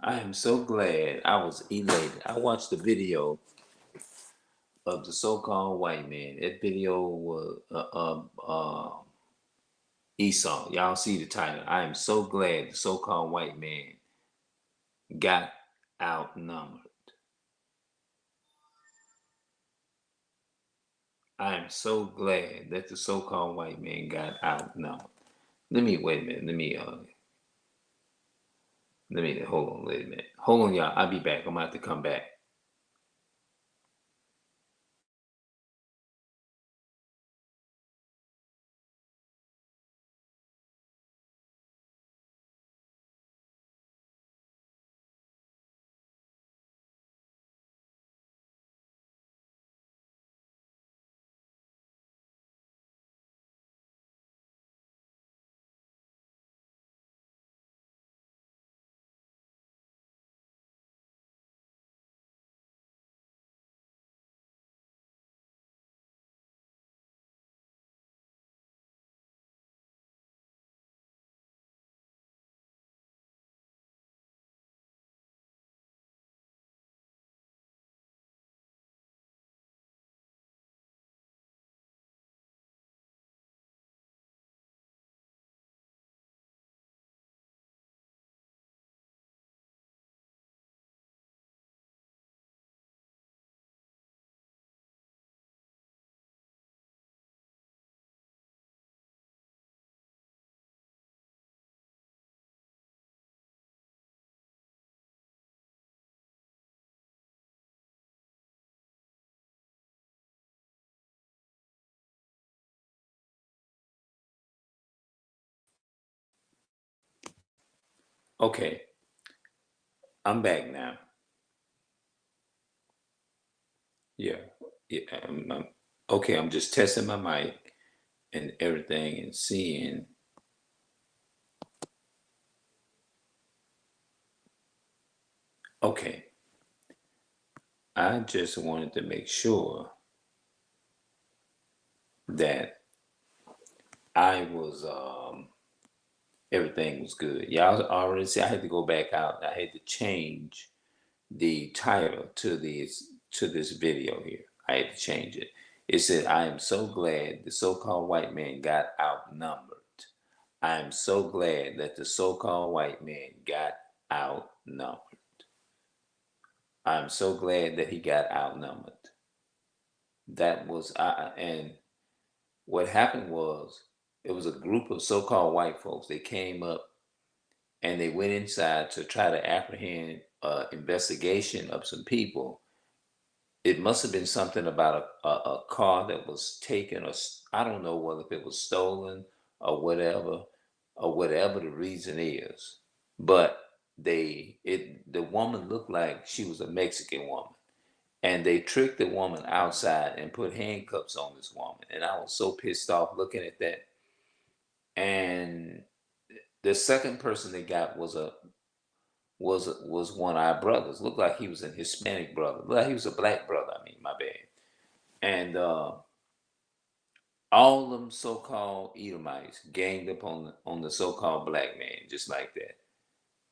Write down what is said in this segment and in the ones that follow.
I am so glad. I was elated. I watched the video of the so-called white man. That video was Esau. Y'all see the title. I am so glad the so-called white man got outnumbered. I am so glad that the so-called white man got outnumbered. Let me wait a minute. Let me hold on. Wait a minute. Hold on, y'all. I'll be back. I'm gonna have to come back. Okay, I'm back now. Yeah, yeah. Okay, I'm just testing my mic and everything and seeing. Okay, I just wanted to make sure that I was everything was good. Y'all already see I had to go back out. I had to change the title to this video here. I had to change it. It said, "I am so glad the so-called white man got outnumbered." I am so glad that the so-called white man got outnumbered. I'm so glad that he got outnumbered. That was and what happened was it was a group of so-called white folks. They came up and they went inside to try to apprehend investigation of some people. It must have been something about a car that was taken, or I don't know whether if it was stolen or whatever the reason is. But the woman looked like she was a Mexican woman, and they tricked the woman outside and put handcuffs on this woman. And I was so pissed off looking at that. And the second person they got was one of our brothers. Looked like he was a Hispanic brother. Looked like he was a black brother. I mean, my bad. And all them so-called Edomites ganged up on the so-called black man, just like that.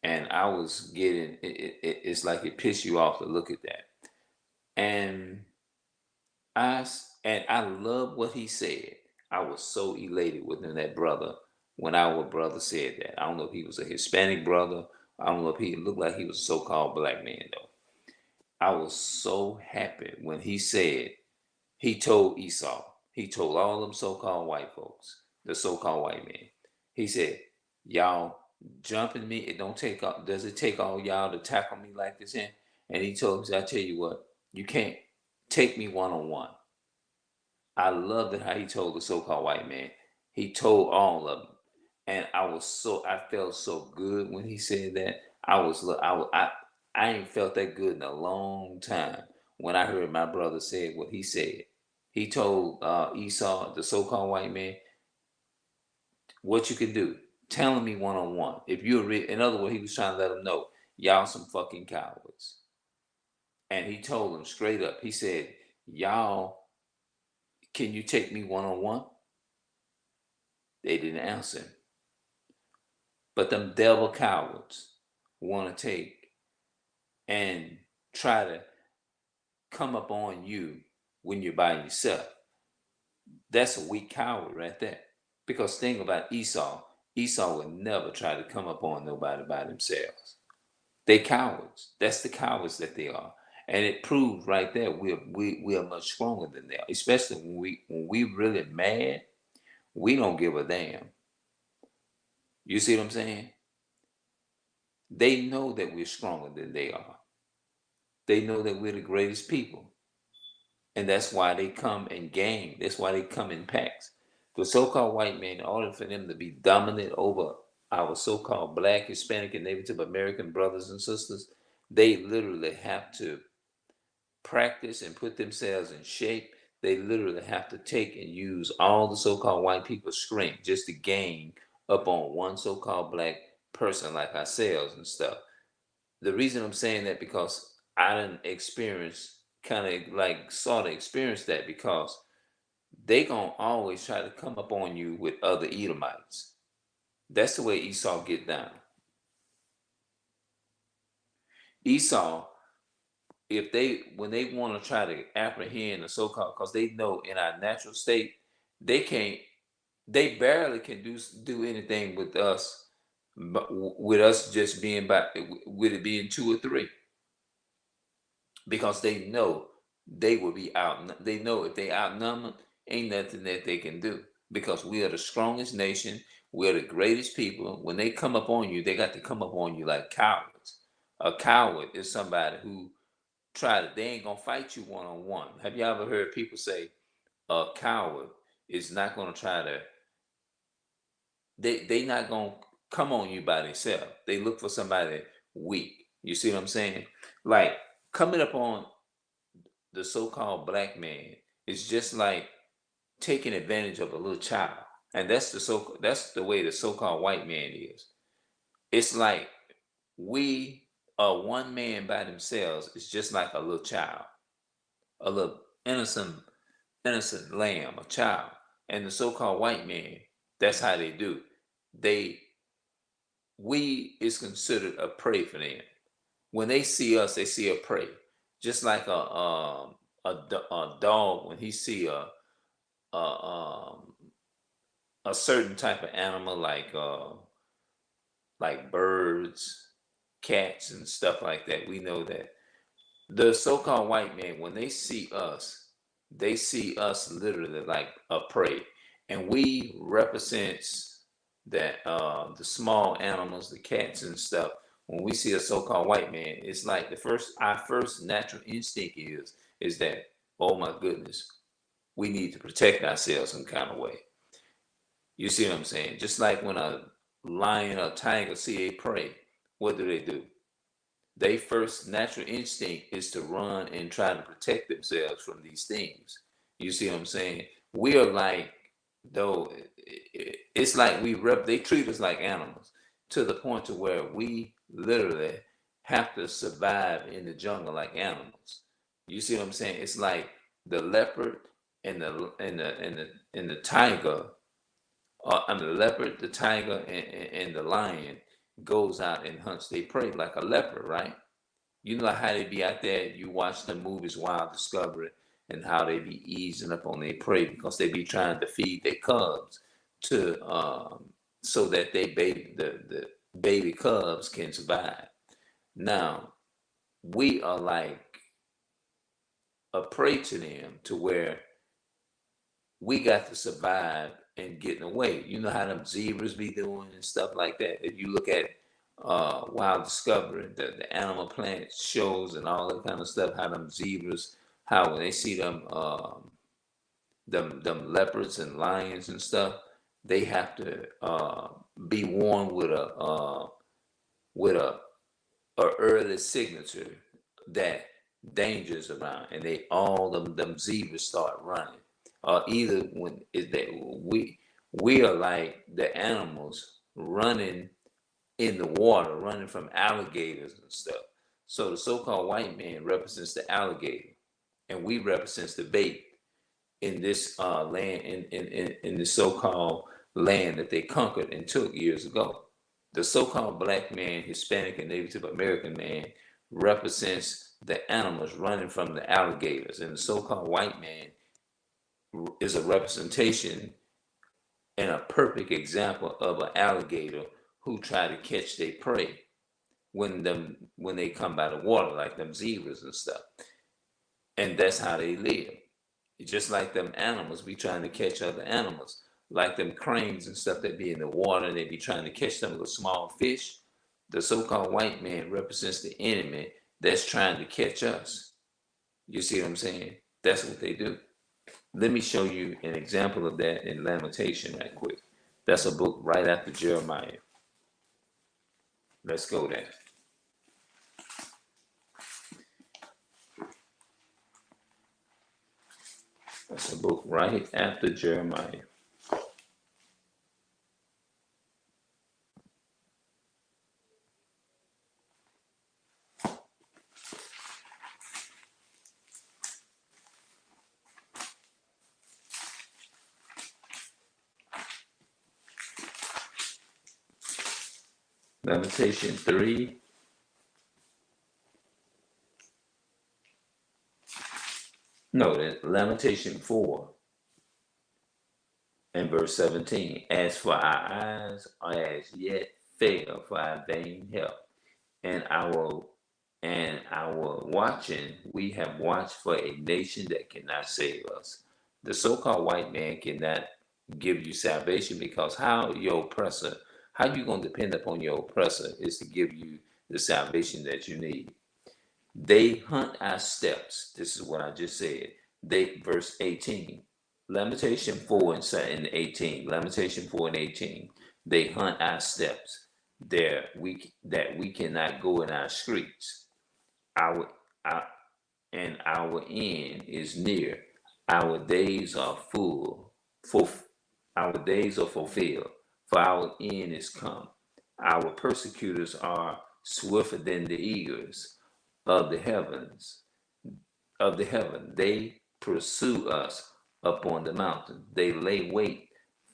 And I was getting it's like it pissed you off to look at that. And I love what he said. I was so elated within that brother when our brother said that. I don't know if he was a Hispanic brother. I don't know if he looked like he was a so-called black man though. I was so happy when he said he told Esau, he told all them so-called white folks, the so-called white man. He said, "Y'all jumping me. It don't take all, does it take all y'all to tackle me like this?" And he told me, "I tell you what, you can't take me one on one." I loved it how he told the so-called white man. He told all of them, and I felt so good when he said that. I ain't felt that good in a long time when I heard my brother say what he said. He told Esau, the so-called white man, what you can do. Telling me one on one. If you're in other words, he was trying to let them know y'all some fucking cowards. And he told them straight up. He said, "Y'all, can you take me one on one?" They didn't answer him. But them devil cowards want to take. and try to come up on you when you're by yourself. That's a weak coward right there. Because think about Esau. Esau would never try to come up on nobody by themselves. They cowards. That's the cowards that they are. And it proves right there we are much stronger than they are. Especially when we really mad, we don't give a damn. You see what I'm saying? They know that we're stronger than they are. They know that we're the greatest people. And that's why they come in gang. That's why they come in packs. The so-called white man, in order for them to be dominant over our so-called black, Hispanic, and Native American brothers and sisters, they literally have to practice and put themselves in shape. They literally have to take and use all the so-called white people's strength just to gain up on one so-called black person like ourselves and stuff. The reason I'm saying that because I didn't experience kind of like sort of experience that because they gonna always try to come up on you with other Edomites. That's the way Esau get down. Esau, if they when they want to try to apprehend the so-called, because they know in our natural state they can't, they barely can do anything with us, but with us just being by with it being two or three, because they know they will be out. They know if they outnumbered, ain't nothing that they can do because we are the strongest nation. We're the greatest people. When they come up on you, they got to come up on you like cowards. A coward is somebody who try to. They ain't gonna fight you one on one. Have you ever heard people say a coward is not gonna try to? They not gonna come on you by themselves. They look for somebody weak. You see what I'm saying? Like coming up on the so-called black man is just like taking advantage of a little child. And that's the way the so-called white man is. It's like we are one man by themselves. It's just like a little child, a little innocent lamb, a child. And the so-called white man, that's how they do. They we is considered a prey for them. When they see us, they see a prey. Just like a dog when he see a um a certain type of animal like birds, cats, and stuff like that. We know that the so-called white man, when they see us literally like a prey, and we represents that the small animals, the cats and stuff. When we see a so-called white man, it's like our first natural instinct is that, oh my goodness, we need to protect ourselves some kind of way. You see what I'm saying? Just like when a lion or tiger see a prey, what do? Their first natural instinct is to run and try to protect themselves from these things. You see what I'm saying? We are like, though, it's like they treat us like animals to the point to where we literally have to survive in the jungle like animals. You see what I'm saying? It's like the leopard and the tiger, the leopard, the tiger, and the lion goes out and hunts their prey like a leopard, right? You know how they be out there. You watch the movies Wild Discovery and how they be easing up on their prey because they be trying to feed their cubs to so that the baby cubs can survive. Now we are like a prey to them to where we got to survive and getting away. You know how them zebras be doing and stuff like that. If you look at Wild Discovery, the Animal Planet shows and all that kind of stuff, how them zebras, how when they see them leopards and lions and stuff, they have to be warned with a early signature that danger's around, and they all them zebras start running. Either when is that we are like the animals running in the water, running from alligators and stuff. So the so-called white man represents the alligator, and we represents the bait in this land in the so-called land that they conquered and took years ago. The so-called black man, Hispanic, and Native American man represents the animals running from the alligators, and the so-called white man is a representation and a perfect example of an alligator who try to catch their prey when they come by the water, like them zebras and stuff. And that's how they live. Just like them animals be trying to catch other animals, like them cranes and stuff that be in the water, and they be trying to catch them with small fish. The so-called white man represents the enemy that's trying to catch us. You see what I'm saying? That's what they do. Let me show you an example of that in Lamentation right quick. That's a book right after Jeremiah. Let's go there. That's a book right after Jeremiah. Lamentation 3. No, Lamentation 4 and verse 17. As for our eyes are as yet fail for our vain help, and our watching, we have watched for a nation that cannot save us. The so-called white man cannot give you salvation, because how you gonna depend upon your oppressor is to give you the salvation that you need. They hunt our steps. This is what I just said. Verse 18. Lamentation 4 and 18. Lamentation 4 and 18. They hunt our steps that we cannot go in our streets. Our end is near. Our days are our days are fulfilled, for our end is come. Our persecutors are swifter than the eagles of the heavens. They pursue us upon the mountain. They lay wait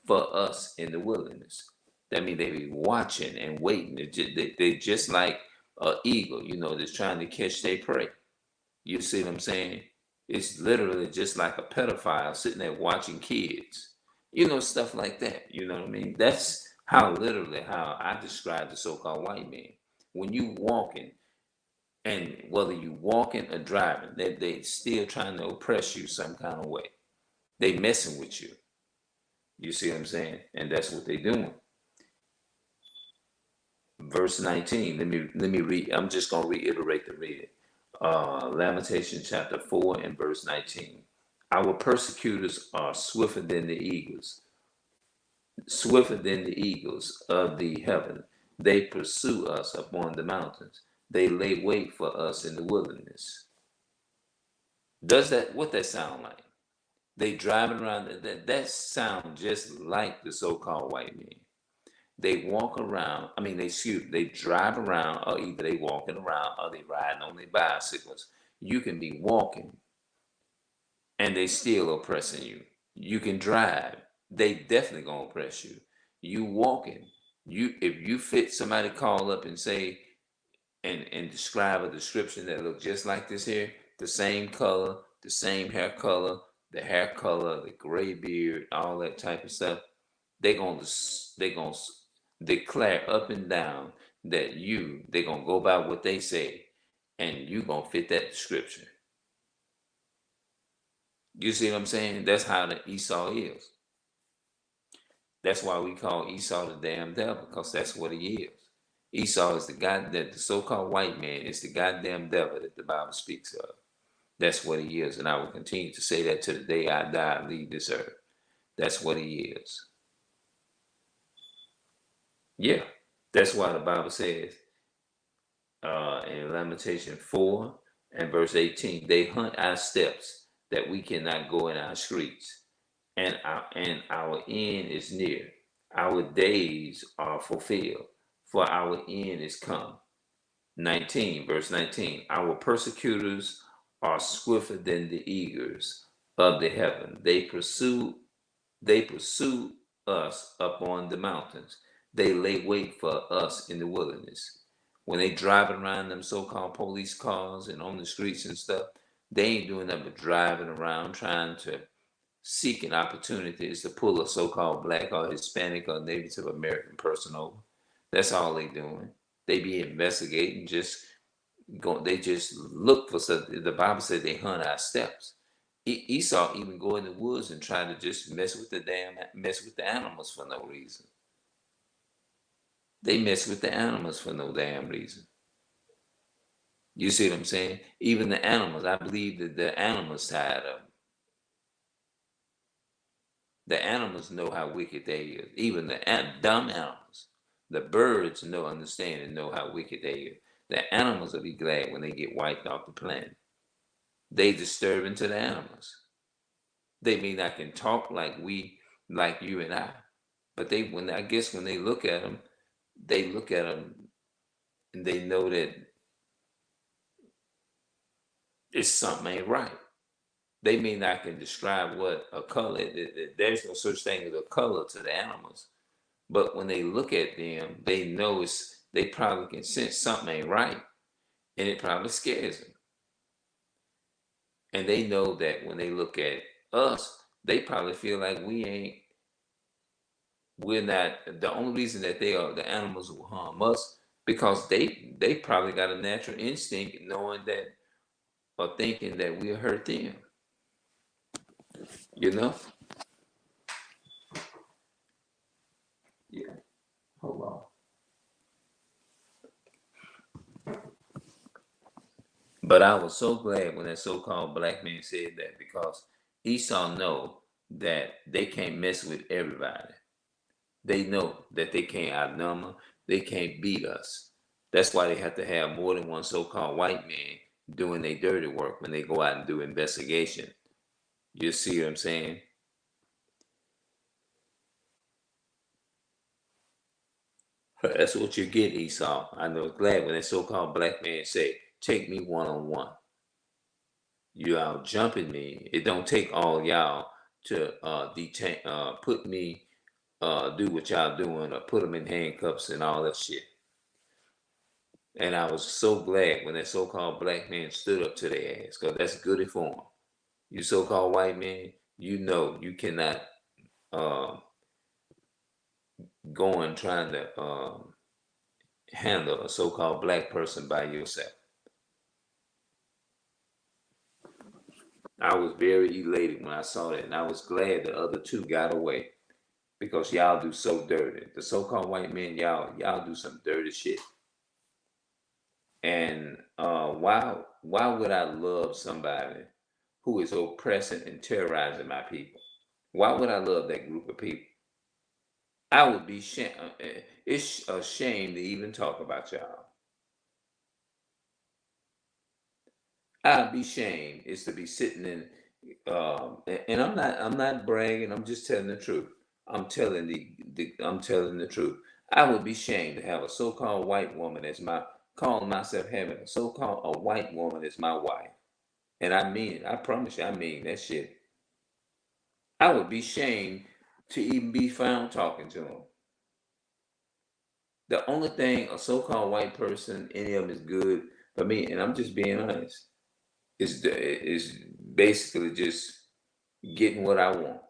for us in the wilderness. That means they be watching and waiting. They just like an eagle, that's trying to catch their prey. You see what I'm saying? It's literally just like a pedophile sitting there watching kids. Stuff like that. You know what I mean? That's how I describe the so-called white man. When you walking, and whether you walking or driving, they still trying to oppress you some kind of way. They messing with you. You see what I'm saying? And that's what they doing. Verse 19. Let me read. I'm just gonna reiterate the reading. Lamentation chapter 4 and verse 19. Our persecutors are swifter than the eagles of the heaven. They pursue us upon the mountains. They lay wait for us in the wilderness. What that sound like? They driving around. That sound just like the so-called white man. They walk around. They drive around, or either they walking around or they riding on their bicycles. You can be walking, and they still oppressing you. You can drive. They definitely gonna oppress you. You walking. If you fit, somebody call up and say, and describe a description that look just like this here, the same color, the same hair color, the gray beard, all that type of stuff. They gonna declare up and down that they gonna go by what they say, and you gonna fit that description. You see what I'm saying? That's how the Esau is. That's why we call Esau the damn devil, because that's what he is. Esau is the so-called white man is the goddamn devil that the Bible speaks of. That's what he is, and I will continue to say that to the day I die and leave this earth. That's what he is. Yeah, that's why the Bible says in Lamentation 4 and verse 18, they hunt our steps that we cannot go in our streets, and our end is near. Our days are fulfilled, for our end is come. 19, verse 19, our persecutors are swifter than the eagles of the heaven. They pursue us upon the mountains. They lay wait for us in the wilderness. When they driving around them so-called police cars and on the streets and stuff, they ain't doing nothing but driving around trying to seeking opportunities to pull a so-called black or Hispanic or Native American person over. That's all they doing. They be investigating, just go. They just look for something. The Bible said they hunt our steps. Esau even go in the woods and try to just mess with the animals for no reason. They mess with the animals for no damn reason. You see what I'm saying? Even the animals, I believe that the animals tired of them. The animals know how wicked they is. Even the dumb animals. The birds understand and know how wicked they is. The animals will be glad when they get wiped off the planet. They disturbing to the animals. They may not can talk like you and I, but when they look at them, and they know that it's something ain't right. They may not can describe what a color. There's no such thing as a color to the animals, but when they look at them, they know they probably can sense something ain't right, and it probably scares them. And they know that when they look at us, they probably feel like we're not the only reason that the animals will harm us, because they probably got a natural instinct knowing that or thinking that we'll hurt them. You know? Yeah. Hold on. But I was so glad when that so-called black man said that, because Esau know that they can't mess with everybody. They know that they can't outnumber, they can't beat us. That's why they have to have more than one so-called white man doing their dirty work when they go out and do investigation. You see what I'm saying? That's what you get, Esau. I know glad when that so-called black man say, take me one-on-one. You all jumping me. It don't take all y'all to detain, put me, do what y'all doing, or put them in handcuffs and all that shit. And I was so glad when that so-called black man stood up to their ass, because that's good for them. You so-called white man, you know you cannot uh, go and trying to handle a so-called black person by yourself. I was very elated when I saw that, and I was glad the other two got away, because y'all do so dirty. The so-called white men, y'all do some dirty shit. And why would I love somebody who is oppressing and terrorizing my people? Why would I love that group of people? I would be it's a shame to even talk about y'all. I'd be shamed is to be sitting in, and I'm not bragging. I'm just telling the truth. I'm telling the truth. I would be shamed to have a so-called white woman as calling myself having a so-called a white woman as my wife, and I mean it. I promise you, I mean that shit. I would be shamed to even be found talking to him. The only thing a so-called white person, any of them is good for me, and I'm just being honest, is basically just getting what I want.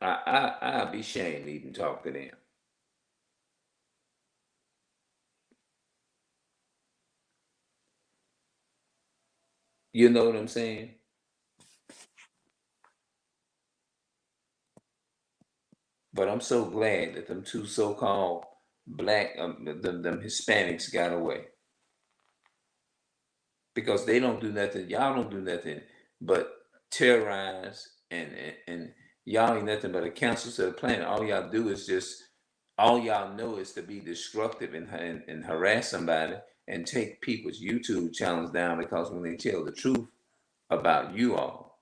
I'd be ashamed to even talk to them. You know what I'm saying? But I'm so glad that them two so-called black, them Hispanics got away, because they don't do nothing. Y'all don't do nothing but terrorize, and y'all ain't nothing but a cancer to the planet. All y'all know is to be destructive and harass somebody and take people's YouTube channels down, because when they tell the truth about you all,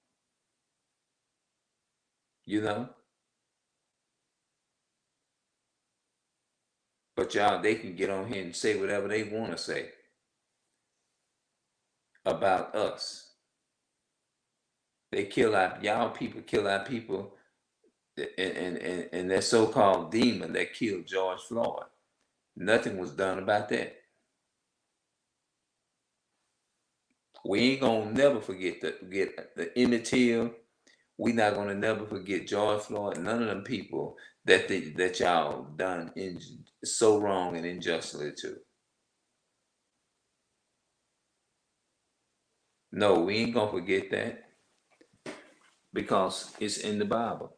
you know. But y'all, they can get on here and say whatever they want to say about us. Y'all people kill our people and that so-called demon that killed George Floyd. Nothing was done about that. We ain't gonna never forget the Emmett Till. We not gonna never forget George Floyd. None of them people that y'all done so wrong and unjustly to. No, we ain't gonna forget that because it's in the Bible.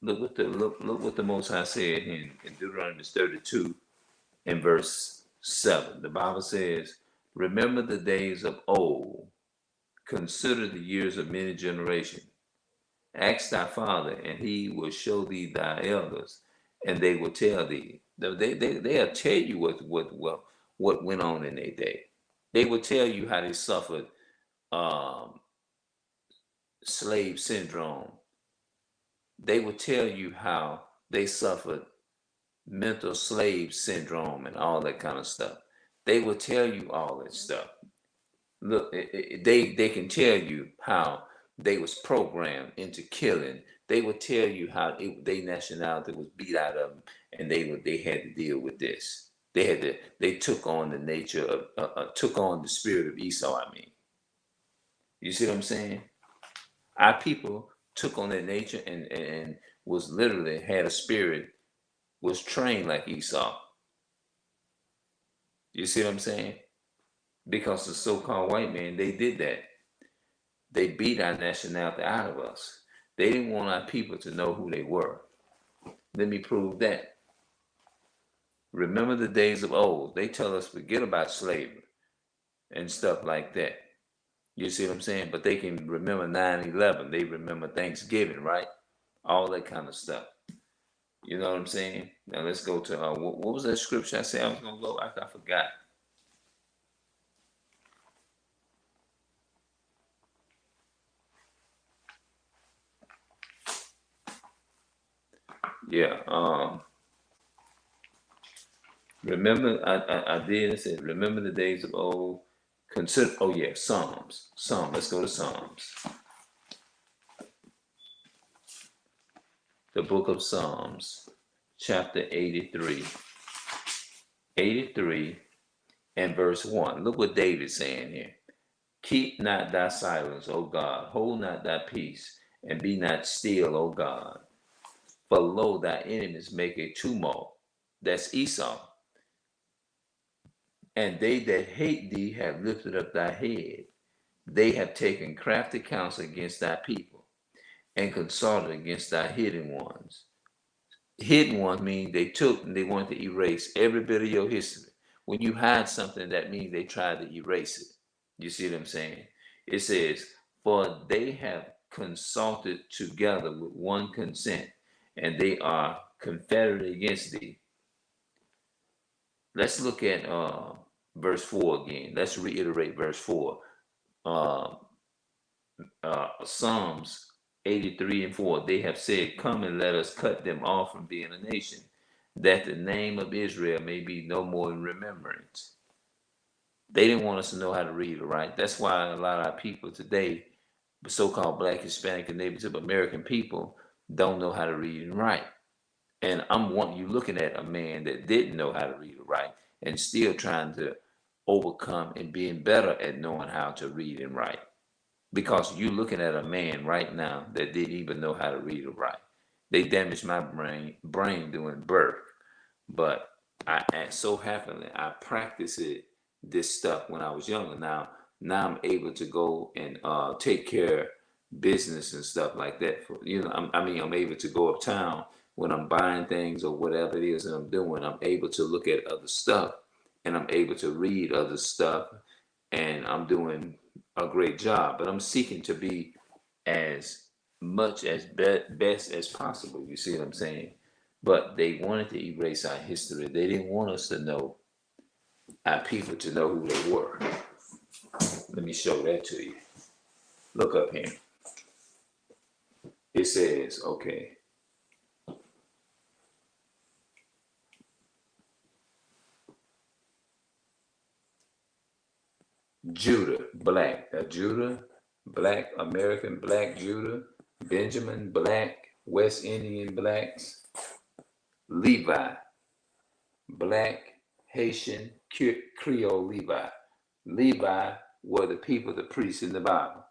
Look what the Most High said in Deuteronomy 32 and verse 7. The Bible says, "Remember the days of old, consider the years of many generations. Ask thy father, and he will show thee thy elders, and they will tell thee." They'll tell you what went on in their day. They will tell you how they suffered um, slave syndrome. They will tell you how they suffered mental slave syndrome and all that kind of stuff. They will tell you all that stuff. Look, they can tell you how they was programmed into killing. They would tell you how their nationality was beat out of them, and they had to deal with this. They took on the nature of took on the spirit of Esau. I mean, you see what I'm saying? Our people took on that nature and was literally had a spirit, was trained like Esau. You see what I'm saying? Because the so-called white man, they did that. They beat our nationality out of us. They didn't want our people to know who they were. Let me prove that. Remember the days of old. They tell us forget about slavery and stuff like that. You see what I'm saying? But they can remember 9/11. They remember Thanksgiving, right? All that kind of stuff. You know what I'm saying? Now let's go to what was that scripture I said I was gonna go? I forgot. Yeah. Remember, I did. I said, remember the days of old. Consider. Oh yeah, Psalms. Let's go to Psalms. The book of Psalms, chapter 83. 83 and verse 1. Look what David's saying here. Keep not thy silence, O God. Hold not thy peace, and be not still, O God. For lo, thy enemies make a tumult. That's Esau. And they that hate thee have lifted up thy head. They have taken crafty counsel against thy people, and consulted against thy hidden ones. Hidden ones mean they want to erase every bit of your history. When you hide something, that means they try to erase it. You see what I'm saying? It says, "For they have consulted together with one consent, and they are confederate against thee." Let's look at verse 4 again. Let's reiterate verse 4. Uh, Psalms 83 and 4. They have said, "Come and let us cut them off from being a nation, that the name of Israel may be no more in remembrance." They didn't want us to know how to read or write. That's why a lot of our people today, so-called Black, Hispanic, and Native American people, don't know how to read and write. And I'm wanting you looking at a man that didn't know how to read or write and still trying to overcome and being better at knowing how to read and write. Because you're looking at a man right now that didn't even know how to read or write. They damaged my brain during birth. But I so happily I practiced this stuff when I was younger. Now I'm able to go and take care of business and stuff like that. I'm able to go uptown when I'm buying things or whatever it is that I'm doing. I'm able to look at other stuff and I'm able to read other stuff, and I'm doing a great job. But I'm seeking to be as much as best as possible. You see what I'm saying? But they wanted to erase our history. They didn't want us to know, our people to know who they were. Let me show that to you. Look up here. It says, okay, Judah, black. Judah Black American, Black Judah, Benjamin, Black West Indian blacks, Levi, Black Haitian Creole Levi. Levi were the people, the priests in the Bible.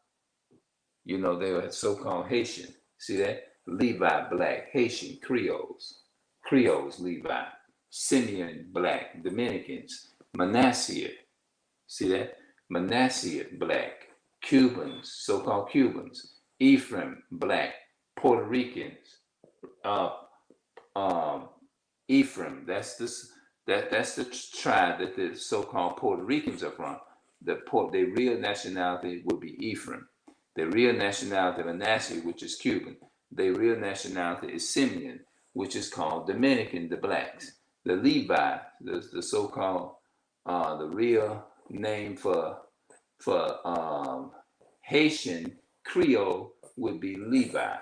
You know, they were so-called Haitian. See that? Levi, Black, Haitian, Creoles, Levi, Simeon, Black, Dominicans, Manasseh. See that? Manasseh, Black, Cubans, so-called Cubans, Ephraim, Black, Puerto Ricans, uh, um, Ephraim. That's the tribe that the so-called Puerto Ricans are from. The real nationality would be Ephraim. The real nationality of Manasseh, which is Cuban. The real nationality is Simeon, which is called Dominican, the blacks. The Levi, the so-called the real name for Haitian Creole would be Levi.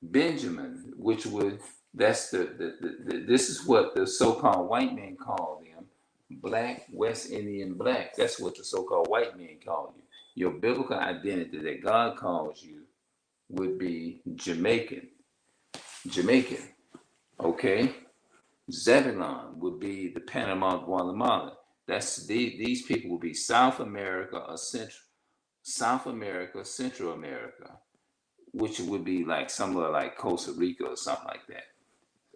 Benjamin, which would that's this is what the so-called white men call them, Black West Indian blacks. That's what the so-called white men call you. Your biblical identity that God calls you would be Jamaican. Jamaican, okay? Zebulon would be the Panama, Guatemala. These people would be South America or Central America, which would be like somewhere like Costa Rica or something like that.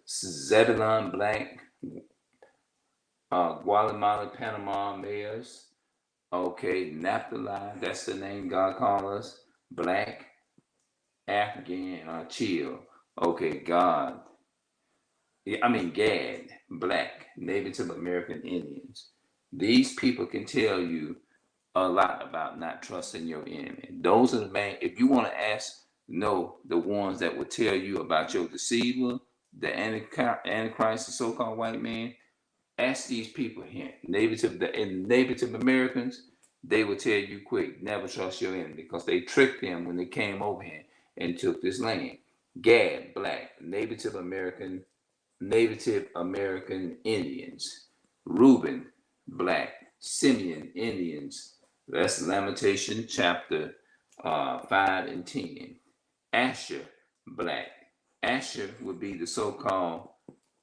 Zebulon, Black, Guatemala, Panama, Mayors. Okay, Naphtali, that's the name God calls us. Black, Afghan, Chill. Okay, God. I mean, Gad, Black, Native American Indians. These people can tell you a lot about not trusting your enemy. Those are the main, if you want to know the ones that will tell you about your deceiver, the Antichrist, the so-called white man, ask these people here. Native Americans, they will tell you quick, never trust your enemy because they tricked them when they came over here and took this land. Gad, Black, Native American Indians. Reuben, Black, Simeon, Indians. That's Lamentation chapter 5 and 10. Asher, Black. Asher would be the so-called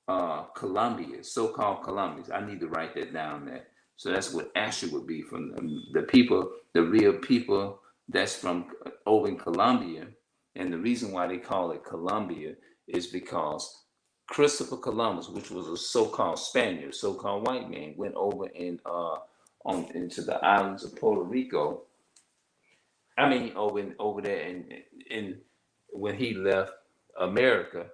so-called Colombians. I need to write that down there. So that's what Asher would be from the people, the real people that's from over in Colombia. And the reason why they call it Colombia is because Christopher Columbus, which was a so-called Spaniard, so-called white man, went over into the islands of Puerto Rico. I mean, over there in when he left America,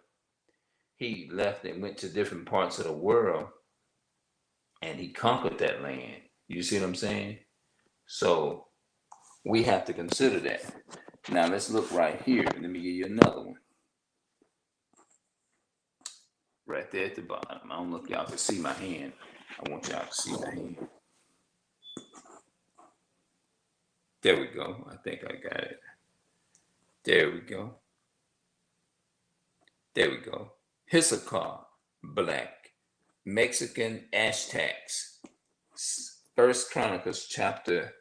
he left and went to different parts of the world, and he conquered that land. You see what I'm saying? So we have to consider that. Now let's look right here. Let me give you another one. Right there at the bottom. I don't know if y'all can see my hand. I want y'all to see my hand. There we go. I think I got it. There we go. There we go. Issachar, Black, Mexican Aztecs. First Chronicles chapter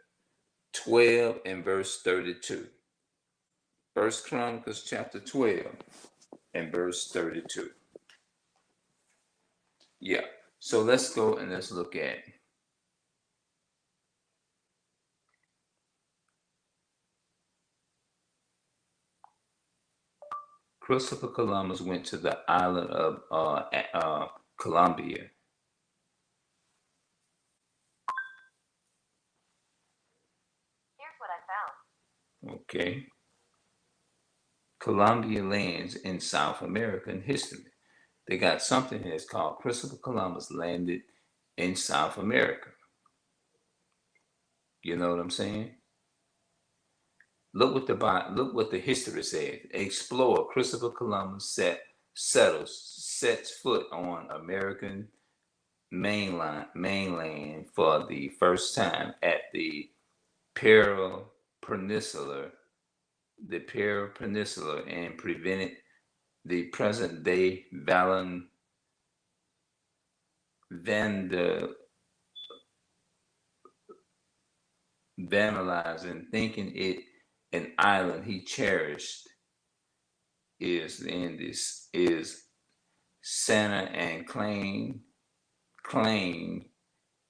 12 and verse 32. First Chronicles chapter 12 and verse 32. Yeah. So let's go and let's look at Christopher Columbus went to the island of Colombia. Here's what I found. Okay. Colombia lands in South American history. They got something that's called Christopher Columbus landed in South America. You know what I'm saying? Look what the history says. Explorer Christopher Columbus sets foot on American mainland for the first time at the Pera Peninsula, and prevented the present-day vandalizing, thinking it an island he cherished is Santa and claimed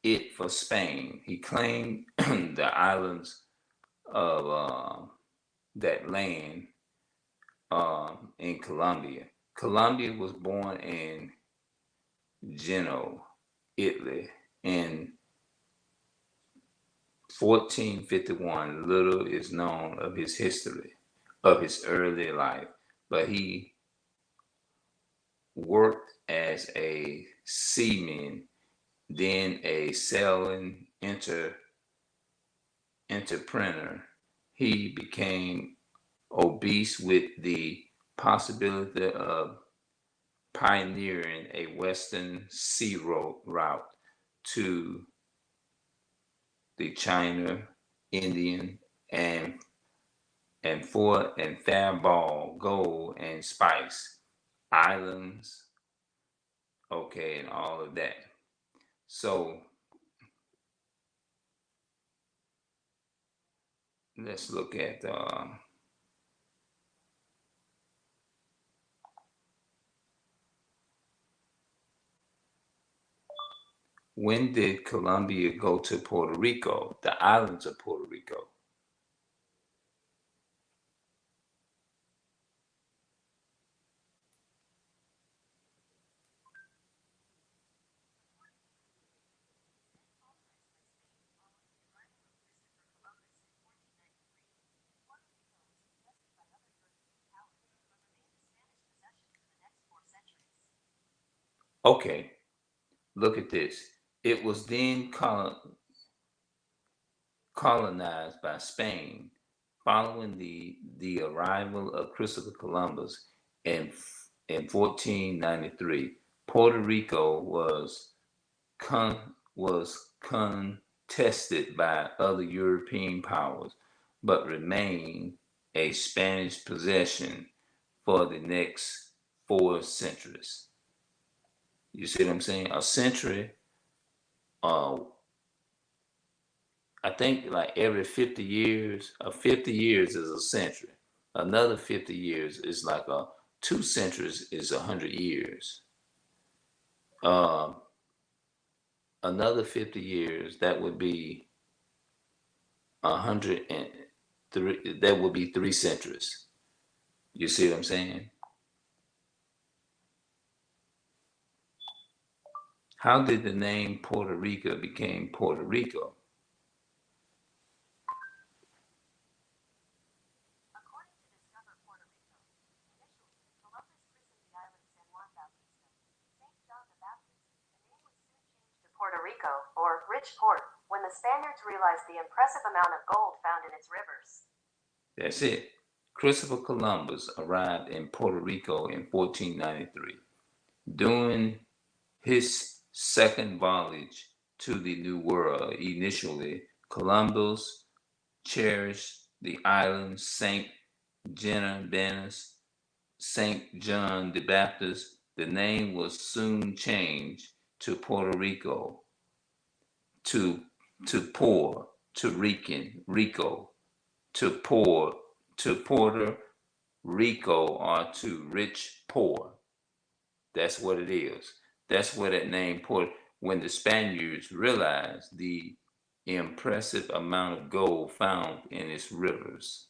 it for Spain. He claimed the islands of that land in Colombia. Colombia was born in Genoa, Italy, in 1451. Little is known of his history, of his early life, but he worked as a seaman, then a sailing entrepreneur. He became obsessed with the possibility of pioneering a western sea route to the China, Indian, and Fort and Fairball, gold and spice islands, okay, and all of that. So let's look at when did Colombia go to Puerto Rico, the islands of Puerto Rico? Okay, look at this. It was then colonized by Spain following the arrival of Christopher Columbus in 1493. Puerto Rico was contested by other European powers, but remained a Spanish possession for the next 4 centuries. You see what I'm saying? A century, uh, I think like every 50 years, 50 years is a century. Another 50 years is like 2 centuries is 100 years. Uh, another 50 years, that would be 103, that would be 3 centuries. You see what I'm saying? How did the name Puerto Rico become Puerto Rico? According to Discover Puerto Rico, initially, Columbus christened the island San Juan Bautista, St. John the Baptist. The name was soon changed to Puerto Rico, or Rich Port, when the Spaniards realized the impressive amount of gold found in its rivers. That's it. Christopher Columbus arrived in Puerto Rico in 1493. During his second voyage to the New World, initially, Columbus cherished the island St. John the Baptist. The name was soon changed to Puerto Rico, to Rico, to Puerto Rico, or to rich poor. That's what it is. That's where that name Port. When the Spaniards realized the impressive amount of gold found in its rivers,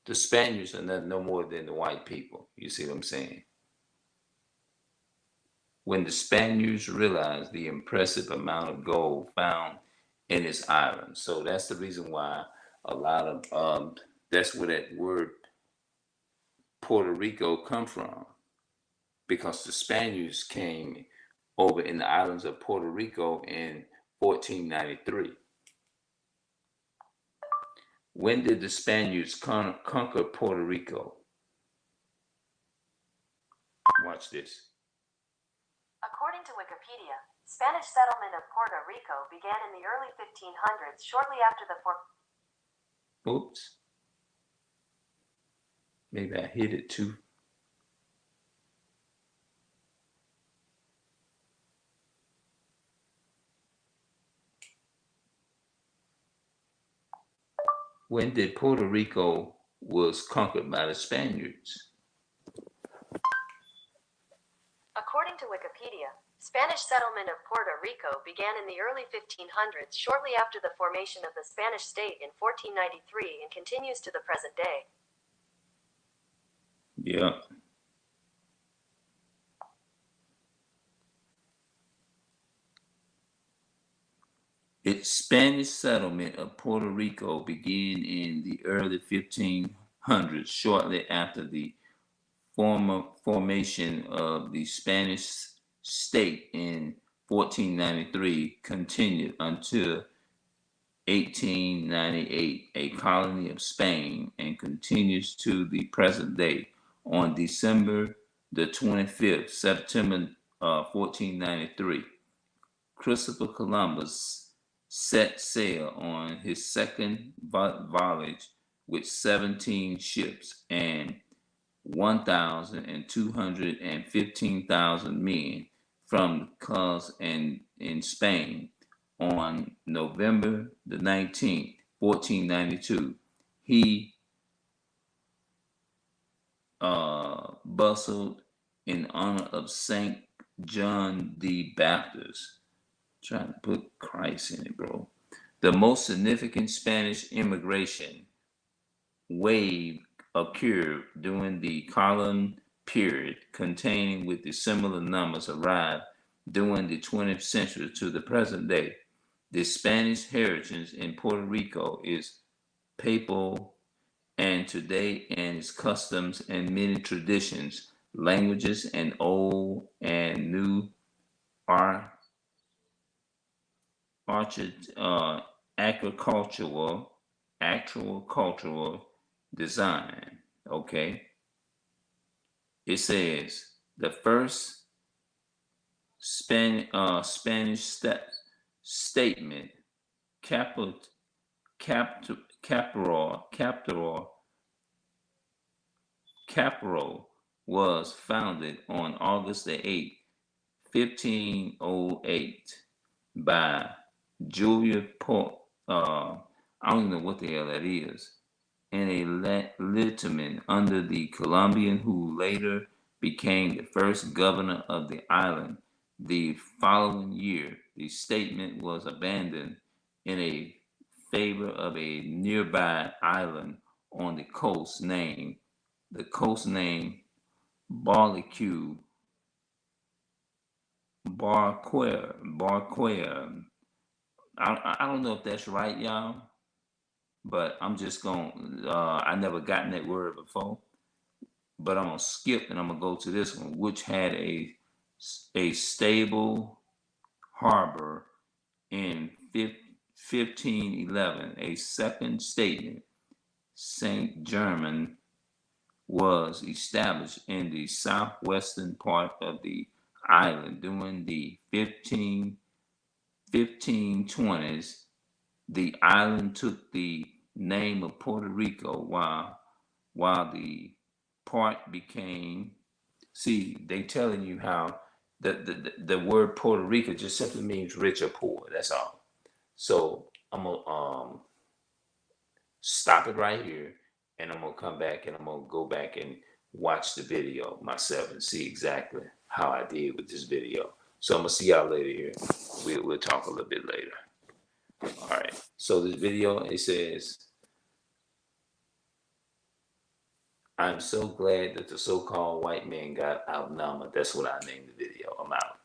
the Spaniards are no more than the white people. You see what I'm saying? When the Spaniards realized the impressive amount of gold found in its island, so that's the reason why a lot of that's where that word Puerto Rico come from, because the Spaniards came over in the islands of Puerto Rico in 1493. When did the Spaniards conquer Puerto Rico? Watch this. According to Wikipedia, Spanish settlement of Puerto Rico began in the early 1500s, shortly after the Oops. Maybe I hit it too. When did Puerto Rico was conquered by the Spaniards? According to Wikipedia, Spanish settlement of Puerto Rico began in the early 1500s, shortly after the formation of the Spanish state in 1493, and continues to the present day. Yep. Its Spanish settlement of Puerto Rico began in the early 1500s, shortly after the formation of the Spanish state in 1493, continued until 1898, a colony of Spain, and continues to the present day. On December the 25th, September 1493, Christopher Columbus set sail on his second voyage with 17 ships and 1,215,000 men from the cause in Spain. On November the 19th, 1492, he bustled in honor of Saint John the Baptist. Trying to put Christ in it, bro. The most significant Spanish immigration wave occurred during the colon period, containing with the similar numbers arrived during the 20th century to the present day. The Spanish heritage in Puerto Rico is papal and today, and its customs and many traditions, languages, and old and new are agricultural, actual cultural design. Okay, it says the first Spanish statement, capital, capital was founded on August the 8th, 1508 by Julia I don't know what the hell that is, and a lieutenant under the Colombian who later became the first governor of the island. The following year, the statement was abandoned in a favor of a nearby island on the coast named Barquer. Barquer. I don't know if that's right, y'all, but I'm just going. I never gotten that word before, but I'm gonna skip and I'm gonna go to this one, which had a stable harbor in 1511. A second statement, Saint Germain, was established in the southwestern part of the island during the 1520s. The island took the name of Puerto Rico while the part became. See, they telling you how the word Puerto Rico just simply means rich or poor. That's all. So I'm gonna stop it right here, and I'm gonna come back and I'm gonna go back and watch the video myself and see exactly how I did with this video. So I'm gonna see y'all later here. We'll talk a little bit later. All right. So this video, it says, I'm so glad that the so-called white man got outnumbered. That's what I named the video. I'm out.